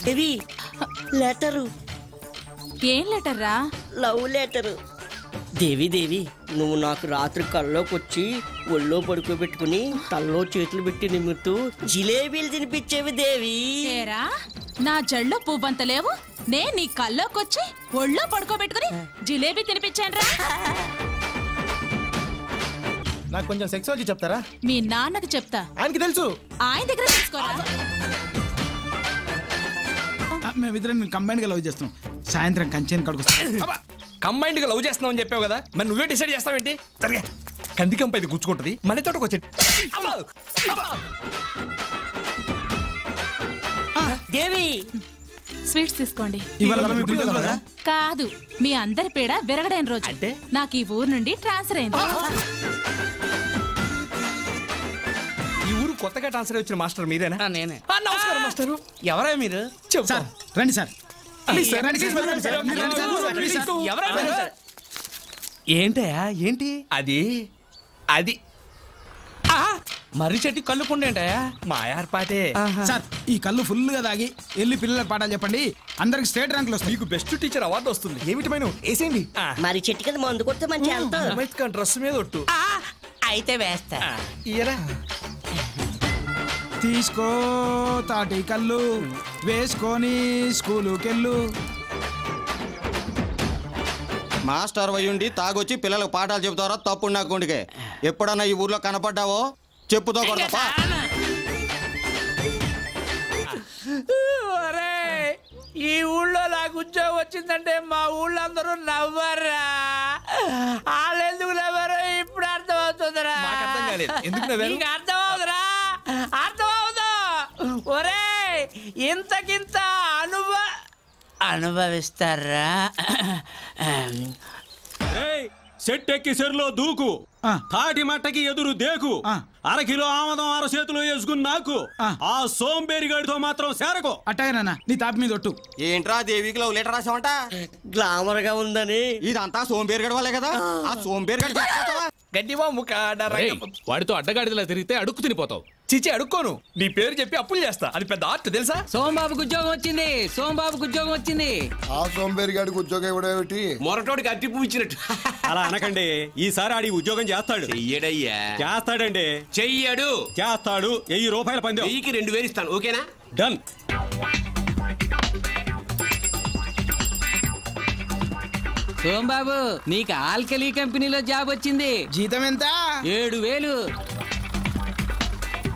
దేవి letter. ఏం letter రా? Love letter. Devi Devi నువ్వు నాకు రాత్రి కల్లోకి వచ్చి ఒళ్ళో పడుకోబెట్టుకుని తల్లో చేతులు పెట్టి నిమ్ముతూ జిలేబీలు తినిపించేవి దేవి. ఏరా నా జల్లో పువ్వంత లేవు, నేను నీ కల్లోకొచ్చి ఒళ్ళో పడుకోబెట్టుకుని జిలేబీ తినిపించాను రా. నాకు కొంచెం సెక్సాలజీ చెప్తారా? మీ నాన్నకి చెప్తా, ఆయనకి తెలుసు. ఆయన దగ్గర తీసుకోరా. మేమిద్దరం కంబైన్ గా లవ్ చేస్తున్నాం. సాయంత్రం కంచెని కడుకొస్తాం. కంబైండ్ గా లవ్ చేస్తున్నావు అని చెప్పావు కదా, మరి నువ్వే డిసైడ్ చేస్తావేంటి? సరిగా కందికంప ఇది గుచ్చుకుంటది, మన తోటకు వచ్చి దేవి స్వీట్స్ తీసుకోండి. ఇవాళ కాదు, మీ అందరి పేడ విరగడైన రోజు అంటే నాకు ఈ ఊరు నుండి ట్రాన్స్ఫర్ అయింది. ఈ ఊరు కొత్తగా ట్రాన్స్ఫర్ వచ్చిన మాస్టర్ మీరేనా? నేనే. నమస్కారం మాస్టర్. ఎవరా మీరు? సార్ రండి సార్. ఏంటయా ఏంటి అది? అది మర్రి చెట్టు కళ్ళుకుండేంటయా? మా ఏర్పాటే సార్. ఈ కళ్ళు ఫుల్ గా తాగి వెళ్ళి పిల్లలకు పాఠాలు చెప్పండి, అందరికి స్టేట్ ర్యాంకులు వస్తాయి. మీకు బెస్ట్ టీచర్ అవార్డు వస్తుంది. ఏమిటి మైను వేసేయండి. మరి చెట్టు కింద మందు కొడితే మంచి వెళ్తాం. డ్రెస్ మీద ఒట్టు అయితే వేస్తా. ఇయరా తీసుకో తాటి కళ్ళు వేసుకొని స్కూలుకెళ్ళు. మాస్టర్ వయ్యుండి తాగొచ్చి పిల్లలకు పాఠాలు చెబుతారా? తప్పుడు నా గుండెకే. ఎప్పుడన్నా ఈ ఊర్లో కనపడ్డావో చెప్పుతో కొడతా. ఈ ఊళ్ళో నాకు ఉద్యోగం వచ్చిందంటే మా ఊళ్ళో అందరూ నవ్వరా. వాళ్ళెందుకు నవ్వరు ఇప్పుడు అర్థమవుతుందిరా. ఎందుకు అర్థమవుతురా? అర్థమవుతా. ఒరే ఇంతకింత అనుభవిస్తారా? సెట్ ఎక్కి సెరులో దూకు, తాటి మట్టకి ఎదురు దేకు, అరకిలో ఆమదం అర చేతిలో వేసుకుని నాకు ఆ సోంబేరి గడితో మాత్రం సేరకు. అట్టాగనా నీ తాపి మీద ఒట్టు. ఏంట్రా దేవికి లవ్ లెటర్ రాసావంట? గ్లామర్ గా ఉందని. ఇదంతా సోంబేరి గడి వాళ్ళే కదా. ఆ సోంబేరి గడి గడ్డివా ముఖ వాడితో అడ్డగాడిదలా తిరిగితే అడుక్కు తినిపోతావు. చిచి అడుక్కోను, నీ పేరు చెప్పి అప్పులు చేస్తా. అది పెద్ద ఆర్ట్ తెలుసా? సోంబాబుకి ఉద్యోగం వచ్చింది, సోంబాబుకి ఉద్యోగం వచ్చింది. ఆ సోంబేరి గాడికి ఉద్యోగం ఇవ్వడం ఏమిటి? మొరటోడికి అట్టి పువ్వు ఇచ్చినట్టు. అలా అనకండి, ఈసారి ఆడి ఉద్యోగం చేస్తాడు. చెయ్యడయ్యా. చేస్తాడండి. చెయ్యడు. చేస్తాడు. 1000 రూపాయల పందెం. 1000కి 2000 ఇస్తాను. ఓకేనా? డన్. సోంబాబు నీకు ఆల్కలీ కంపెనీలో జాబ్ వచ్చింది. జీతం ఎంత? 7000.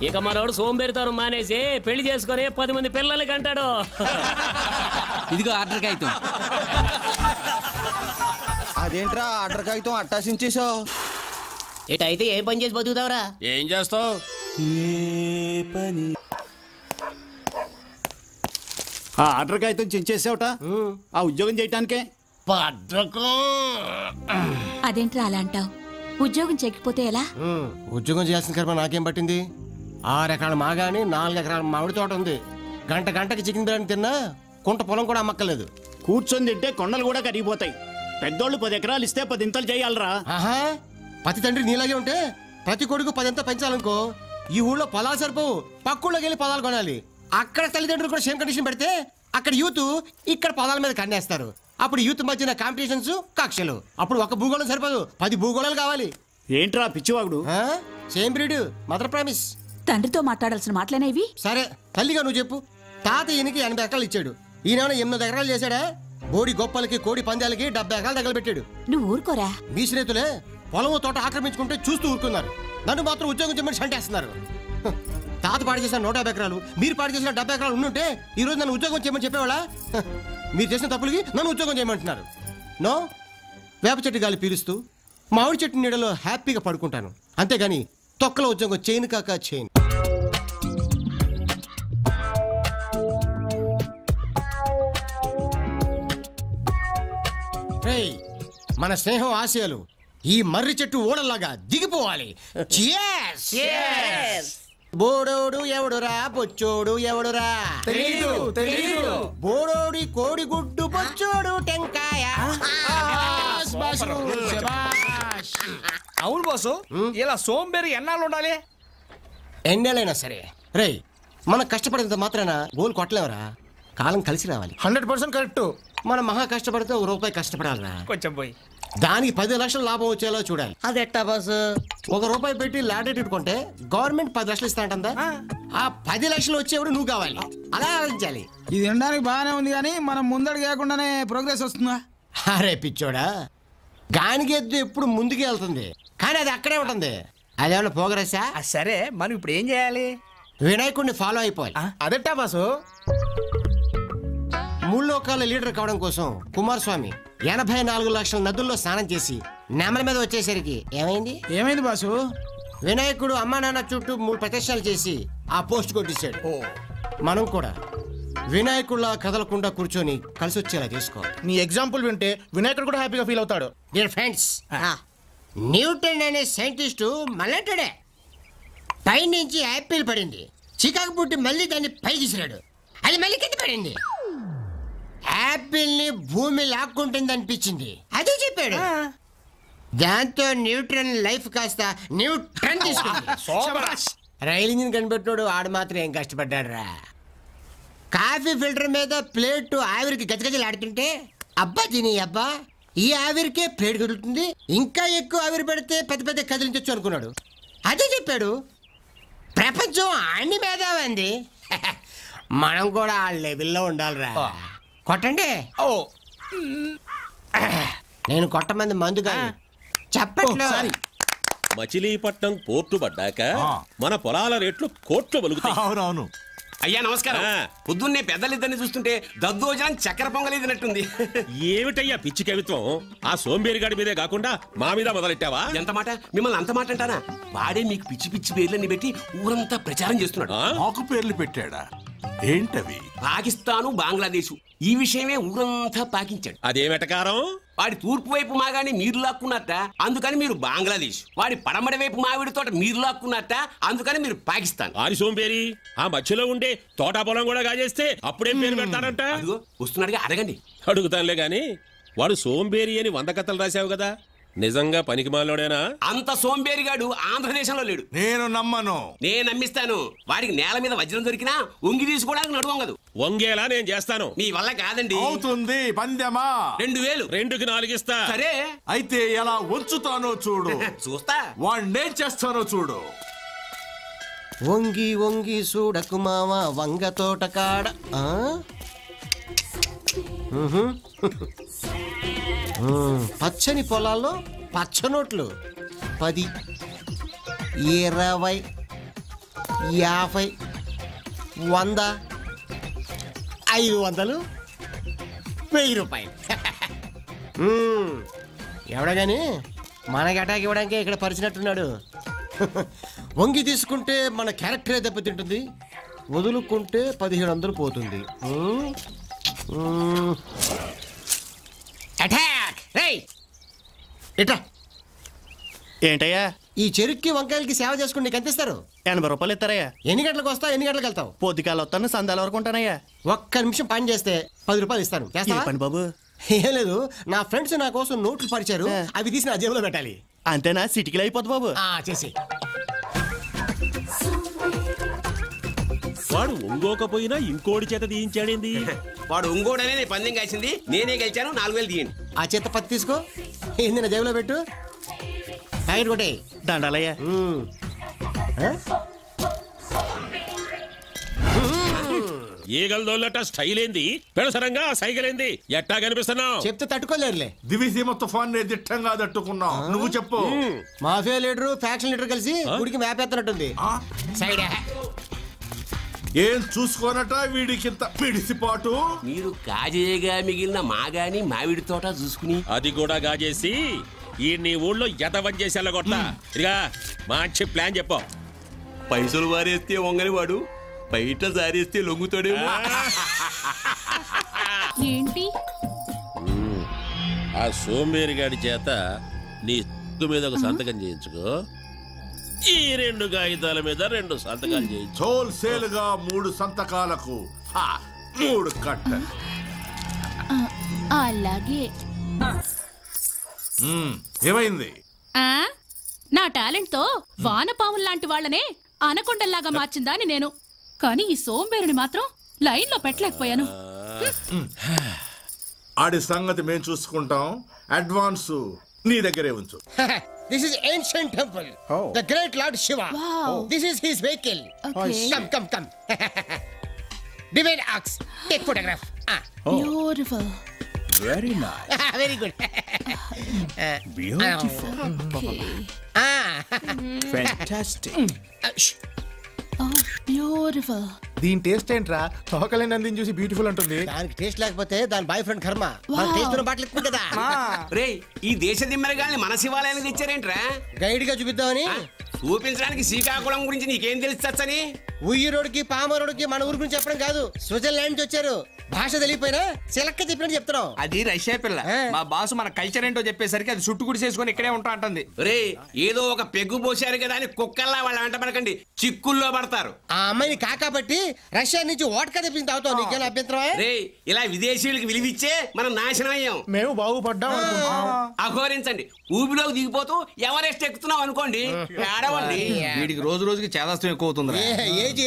ఇక మనోడు సోంబేరితనం మానేసి పెళ్లి చేసుకుని 10 మంది పిల్లలకి అంటాడు. ఇదిగో ఆర్డర్ కాగితం. అదేంట్రా ఆర్డర్ కాగితం అట్టాసించేసావు? ఇటైతే ఏ పని చేసి బతుకుతావురా? ఏం చేస్తావు? ఆ ఆర్డర్ కాగితం చించేసావుట ఆ ఉద్యోగం చేయటానికే. అదేంట్రా అలా అంటావు? ఉద్యోగం చేయకపోతే ఎలా? ఉద్యోగం చేయాల్సిన కర్మ నాకేం పట్టింది? 6 ఎకరాల మాగాని 4 ఎకరాల మామిడి తోట ఉంది. గంటకి చికెన్ బిర్యానీ తిన్నా కుంట పొలం కూడా అమ్మక్కలేదు. కూర్చొని తింటే కొండలు కూడా కరిగిపోతాయి. పెద్దోళ్ళు 10 ఎకరాలు ఇస్తే 10 ఇంతలు చేయాలరా. ఆహా, ప్రతి తండ్రి నీలాగే ఉంటే ప్రతి కొడుకు 10 ఇంత పెంచాలనుకో. ఈ ఊళ్ళో పొలాలు సరిపోవు, పక్కూళ్ళకి వెళ్ళి పొలాలు కొనాలి. అక్కడ తల్లిదండ్రులు కూడా సేమ్ కండిషన్ పెడితే అక్కడ యూత్ ఇక్కడ పొలాల మీద కన్నేస్తారు. అప్పుడు యూత్ మధ్యన కాంపిటీషన్స్, కక్షలు. అప్పుడు ఒక భూగోళం సరిపోదు, 10 భూగోళాలు కావాలి. ఏంట్రా పిచ్చివాగుడు? Same breed, mother promise. తండ్రితో మాట్లాడాల్సిన మాటలేనేవి? సరే తల్లిగా నువ్వు చెప్పు. తాత ఈయనకి 80 ఎకరాలు ఇచ్చాడు, ఈయన 8 ఎకరాలు చేశాడా? బోడి గొప్పలకి కోడి పందాలకి 70 ఎకరాలు తగలబెట్టాడు. నువ్వు ఊరుకోరా. మీ స్నేహితులే పొలం తోట ఆక్రమించుకుంటే చూస్తూ ఊరుకున్నారు, నన్ను మాత్రం ఉద్యోగం చేయమని సంటేస్తున్నారు. తాత పాడు చేసిన 150 ఎకరాలు, మీరు పాడు చేసిన 70 ఎకరాలు ఉండుంటే ఈ రోజు నన్ను ఉద్యోగం చేయమని చెప్పేవాళ్ళ? మీరు చేసిన తప్పులకి నన్ను ఉద్యోగం చేయమంటున్నారు. నో, వేప చెట్టు గాలి పీలుస్తూ మామిడి చెట్టు నీడలో హ్యాపీగా పడుకుంటాను, అంతేగాని తొక్కల ఉద్యోగం చేయను కాక చేయను. మన స్నేహం ఆశయాలు ఈ మర్రి చెట్టు ఓడల్లాగా దిగిపోవాలి. బోడోడు ఎవడురా, బొచ్చోడు ఎవడురా? తెలీదు. బోడోడి కోడి గుడ్డు, బొచ్చోడు టెంకాయ. అవును బాసు, ఇలా సోంబేరి ఎన్నాళ్ళు ఉండాలి? ఎన్నేళ్ళైనా సరే రే, మనం కష్టపడేంత మాత్రాన గోల్ కొట్టలేవరా. కాలం కలిసి రావాలి. 100% కరెక్ట్. మనం మహా కష్టపడితే ₹1 కష్టపడాలరా. కొంచెం పోయి దానికి 10 లక్షలు లాభం వచ్చేలా చూడాలి. అది ఎట్టా బాసు? ₹1 పెట్టి లాటరీ కొంటే గవర్నమెంట్ 10 లక్షలు ఇస్తాంటుందా? ఆ 10 లక్షలు వచ్చేవాడు నువ్వు కావాలి. అలా ఆలోచించాలి. ఇది వినడానికి బాగానే ఉంది కానీ మనం ముందడు కాకుండానే ప్రోగ్రెస్ వస్తుందా? అరే పిచ్చోడా, గానిగెద్దు ఎప్పుడు ముందుకు వెళ్తుంది కానీ అది అక్కడే ఉంటుంది. అదేమన్నా ప్రోగ్రెస్సా? సరే మనం ఇప్పుడు ఏం చేయాలి? వినాయకుడిని ఫాలో అయిపోవాలి. అదెట్టా బాసు? 3 లోకాల లీడర్ కావడం కోసం కుమారస్వామి 84 లక్షల నదుల్లో స్నానం చేసి నెమల మీద వచ్చేసరికి ఏమైంది బాసు? వినాయకుడు అమ్మా నాన్న చుట్టూ 3 ప్రదర్శనలు చేసి ఆ పోస్ట్ కొట్టించాడు. మనం కూడా వినాయకుడిలా కదలకుండా కూర్చొని కలిసి వచ్చేలా చేసుకోవాలి. నీ ఎగ్జాంపుల్ వింటే వినాయకుడు కూడా హ్యాపీగా ఫీల్ అవుతాడు. డియర్ ఫ్రెండ్స్, న్యూటన్ అనే సైంటిస్టు మళ్ళంటాడే పైనుంచి యాపిల్ పడింది, చికాకు పుట్టి మళ్ళీ దాన్ని పైకి విసిరాడు, అది మళ్ళీ కింద పడింది. యాపిల్ ని భూమి లాక్కుంటుంది అనిపించింది, అదే చెప్పాడు. దాంతో న్యూటన్ లైఫ్ కాస్త న్యూటన్ తీసుకుంది. రైలు ఇంజిన్ కనిపెట్టినోడు ఆడు మాత్రం ఏం కష్టపడ్డాడు రా. కాఫీ ఫిల్టర్ మీద ప్లేట్ ఆవిరికి గజగజలాడుతుంటే అబ్బా తిని అబ్బా ఈ ఆవిరికే ప్లేట్ కదులుతుంది, ఇంకా ఎక్కువ ఆవిరి పెడితే పెద్ద పెద్ద కదిలించచ్చు అనుకున్నాడు. అదే చెప్పాడు. ప్రపంచం అన్ని మేధావంది, మనం కూడా ఆ లెవెల్లో ఉండాలిరా. కొట్టండి. నేను కొట్టమంది మందు కాదు, చెప్పట్లేదు. మచిలీపట్నం పోర్టు పడ్డాక మన పొలాల రేట్లు కోట్లు బలుగుతాయి. అవునవును. అయ్యా నమస్కారం. పొద్దున్నే పెద్దలిద్దరిని చూస్తుంటే దద్దోజనం చక్కెర పొంగలి తినట్టుంది. ఏమిటయ్యా పిచ్చి కవిత్వం? ఆ సోంబేరిగాడి మీదే కాకుండా మా మీద మొదలెట్టావా? ఎంత మాట, మిమ్మల్ని అంత మాట అంటానా? వాడే మీకు పిచ్చి పిచ్చి పేర్లన్నీ పెట్టి ఊరంతా ప్రచారం చేస్తున్నాడు. మాకు పేర్లు పెట్టాడా? ఏంటవి? పాకిస్తాను, బంగ్లాదేశ్ ఈ విషయమే ఊరంతా పాకించాడు. అదేమెటకారం? వాడి తూర్పు వైపు మాగాని మీరు లాక్కున్నట్ట, అందుకని మీరు బంగ్లాదేశ్. వాడి పడమడి వైపు మావిడి తోట మీరు లాక్కున్నట్ట, అందుకని మీరు పాకిస్తాన్. ఆరి సోంబేరి ఆ మధ్యలో ఉండే తోటా పొలం కూడా కాజేస్తే అప్పుడేం పేరు పెడతారంట? వస్తున్నాడుగా, అడగండి. అడుగుతానులే గాని వాడు సోంబేరి అని 100 కథలు రాశావు కదా, నిజంగా పనికి మాలోడేనా? అంత సోంబేరిగాడు ఆంధ్రదేశంలో లేడు. నేను నమ్మను. నేను నమ్మిస్తాను. వాడికి నేల మీద వజ్రం దొరికినా వంగి తీసుకోవడానికి నడువంగదు. వంగేలా నేను చేస్తాను. మీ వల్ల కాదండి. అవుతుంది. పందెమా? 2000. 2కి 4 ఇస్తా. సరే అయితే ఎలా వంచుతానో చూడు. చూస్తా. వాణ్ణేం చేస్తానో చూడు. వంగి వంగి చూడకు మామ వంగ తోట కాడ. పచ్చని పొలాల్లో పచ్చనోట్లు 10, 20, 50, 100, 500, 1000 రూపాయలు. ఎవడగాని మనకి అటాక్ ఇవ్వడానికి ఇక్కడ పరిచినట్టున్నాడు. వంగి తీసుకుంటే మన క్యారెక్టరే దెబ్బతింటుంది, వదులుకుంటే 1500 పోతుంది. అటాక్! ఎట్రా ఏంటయ్యా? ఈ చెరుక్కి వంకాయలకి సేవ చేసుకుని నీకు ఎంత ఇస్తారు? 80 రూపాయలు ఇస్తారయ్యా. ఎన్ని గంటలకు వస్తావు, ఎన్ని గంటలకు వెళ్తావు? పొద్దుకాల వస్తాను, సందాల వరకు ఉంటానయ్యా. ఒక్క నిమిషం పని చేస్తే 10 రూపాయలు ఇస్తాను. చేస్తావా? పని బాబు. ఏం లేదు, నా ఫ్రెండ్స్ నా కోసం నోట్లు పరిచారు, అవి తీసి నా జేబులో పెట్టాలి. అంతేనా? సిటీకి అయిపోద్ది బాబు. చేసి వాడు ఒంగోకపోయినా ఇంకోటి చేత తీయించాడేంది? వాడు ఒంగోడనే నేను పందెం కాసింది, నేనే గెలిచాను. 4000 తీయండి. ఆ చేత 10 తీసుకో, ఏంది నా జేబులో పెట్టు. ప్యాకెట్ కొట్టే. దండాలయ్యా. ఈగలదోళ్ళట స్టైల్ ఏంది, పెడసరంగా సైకిల్ ఏంది, ఎట్టా కనిపిస్తున్నావు? చెప్తే తట్టుకోలేరులే. దివిసీమ తుఫాన్ దిట్టంగా తట్టుకున్నావు. నువ్వు చెప్పు. మాఫియా లీడరు ఫ్యాక్షన్ లీడర్ కలిసి గుడికి మ్యాప్ ఎత్తనట్టుంది. సైడ్ ఏం చూసుకోనట వీడికింత పిడిసిపాటు. మీరు కాజేయగా మిగిలిన మాగాని మామిడి తోట చూసుకుని అది కూడా గాజేసి ఈ నీ ఊళ్ళో ఎతవం చేసి వెళ్ళగొట్ట. ఇదిగా మంచి ప్లాన్ చెప్పు. పైసలు వారేస్తే వంగని వాడు బయట జారేస్తే లొంగుతాడేమో. ఏంటి ఆ సోంబేరి గాడి చేత నీ మీద ఒక సంతకం చేయించుకో, ఈ 2 కాగితాల మీద 2 సంతకాలు చేయించు. హోల్సేల్ గా 3 సంతకాలకు 3 కట్టలు. అలాగే. ఏమైంది? నా టాలెంట్ తో వానపాముల లాంటి వాళ్ళనే అనకొండల్లాగా మార్చిందా అని నేను. కానీ ఈ సోంబేరుని మాత్రం లైన్ లో పెట్టలేకపోయాను. ఆడి సంగతి మేము చూసుకుంటాం. అడ్వాన్స్ నీ దగ్గరే ఉంచు. This is ancient temple. The great Lord Shiva. Wow. This is his vehicle. Okay. Come. Divine ox. Take photograph. Beautiful. Very nice. Very good. Beautiful. Okay. Fantastic. Oh, beautiful. దీని taste ఏంట్రా? తోకలేని నందిని చూసి beautiful ఉంటుంది. దానికి taste లేకపోతే దాని boy friend కర్మ. మన taste ఉన్న బాటలు ఎక్కువ కదా. రే ఈ దేశ దిమ్మరగాల్ని మన శివాలయానికి తెచ్చారేంట్రా? గైడ్ గా చూపిద్దామని. చూపించడానికి శ్రీకాకుళం గురించి నీకేం తెలుసని? ఉయ్యూరోడికి పామరోడికి మన ఊరి గురించి చెప్పడం కాదు, స్విట్జర్లాండ్ నుంచి వచ్చారు. భాష తెలియపోయినా చిలక్క చెప్పినట్టు చెప్తున్నాం. అది రష్యా పిల్ల. మా బాసు మన కల్చర్ ఏంటో చెప్పేసరికి అది చుట్టు గుడి చేసుకొని ఇక్కడే ఉంటా అంటుంది. రే ఏదో ఒక పెగ్గు పోసారు కదా అని కుక్కల్లా వాళ్ళ వెంట పడకండి, చిక్కుల్లో పడతారు. ఆ అమ్మాయిని కాకాబట్టి రష్యా నుంచి ఓటకా తెప్పించి తాగుతావు. నీకేం అభ్యంతరమా? రే ఇలా విదేశీయులకు విలువిచ్చే మనం నాశనం అయ్యాం. మేము బాగుపడ్డాం. అఘోరించండి. ఊబిలోకి దిగిపోతూ ఎవరెస్ట్ ఎక్కుతున్నాం అనుకోండి, ఏడవండి. వీడికి రోజు రోజుకి చేదాస్తం ఎక్కువ అవుతుంది. Age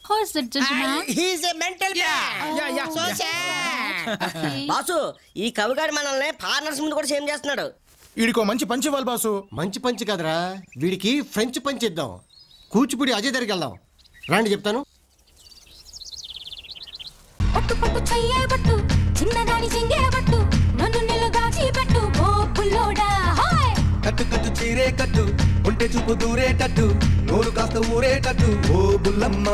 Who is that gentleman? He's a mental man. So sad. Boss ఈ కవిగాడు మనల్ని ఫారినర్స్ ముందు కూడా సేమ్ చేస్తున్నాడు. వీడికో మంచి పంచి ఇవ్వాలి బాసు. మంచి పంచి కదరా, వీడికి ఫ్రెంచ్ పంచి ఇద్దాం. కూచిపూడి అజయ్ దగ్గరికి వెళ్దాం రండి, చెప్తాను. పట్టు పట్టు చెయ్యబట్టు చిన్నదాని చెంగేబట్టు నన్ను నిలుగాచి పెట్టు ఓ పుల్లోడా. హాయ్ కట్టు కట్టు చీరే కట్టు ఉంటే చూపు దూరేటట్టు నోరు కాస్త ఊరేటట్టు ఓ బుల్లమ్మ.